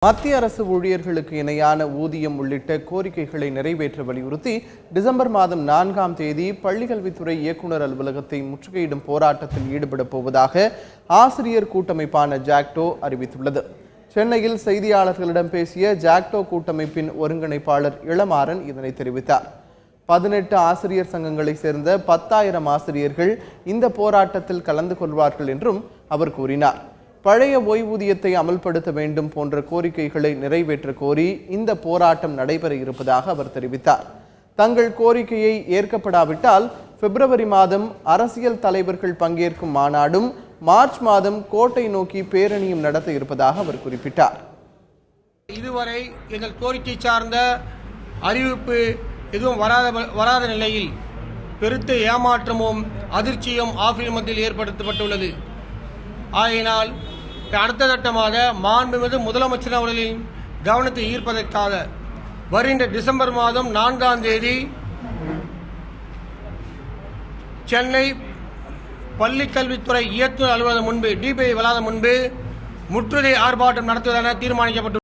மத்திய அரசு ஊழியர்களுக்கு இணையான ஊதியம் உள்ளிட்ட கோரிக்கைகளை நிறைவேற்ற வலியுறுத்தி டிசம்பர் மாதம் 4ஆம் தேதி பள்ளிக்கல்வித்துறை இயக்குநர் அலுவலகத்தை முற்றுகையிடும் போராட்டத்தில் ஈடுபடப் போவதாக ஆசிரியர் கூட்டமைப்பான ஜாக்டோ அறிவித்துள்ளது. சென்னையில் செய்தியாளர்களிடம் பேசிய ஜாக்டோ கூட்டமைப்பின் ஒருங்கிணைப்பாளர் இளமாறன் இதனை தெரிவித்தார். 18 ஆசிரியர் சங்கங்களை சேர்ந்த 10,000 ஆசிரியர்கள் இந்த போராட்டத்தில் கலந்து கொள்வார்கள் என்றும் அவர் கூறினார். பழைய ஓய்வூதியத்தை அமல்படுத்த வேண்டும் போன்ற கோரிக்கைகளை நிறைவேற்ற கோரி இந்த போராட்டம் நடைபெற இருப்பதாக அவர் தெரிவித்தார். தங்கள் கோரிக்கையை ஏற்கப்படாவிட்டால் பிப்ரவரி மாதம் அரசியல் தலைவர்கள் பங்கேற்கும் மாநாடும் மார்ச் மாதம் கோட்டை நோக்கி பேரணியும் நடத்த இருப்பதாக அவர் குறிப்பிட்டார். இதுவரை எங்கள் கோரிக்கை சார்ந்த அறிவிப்பு எதுவும் வராத நிலையில் பெருத்த ஏமாற்றமும் அதிர்ச்சியும் ஆசிரியர் மத்தியில் ஏற்படுத்தப்பட்டுள்ளது. ஆகையினால் அடுத்த கட்டமாக மாண்புமிகு முதலமைச்சர் அவர்களின் கவனத்தை ஈர்ப்பதற்காக வருகின்ற டிசம்பர் மாதம் 4ஆம் தேதி சென்னை பள்ளிக்கல்வித்துறை இயக்குநர் அலுவலகம் முன்பு டிபிஐ வளாகம் முன்பு முற்றுகை ஆர்ப்பாட்டம் நடத்துவதென தீர்மானிக்கப்பட்டுள்ளது.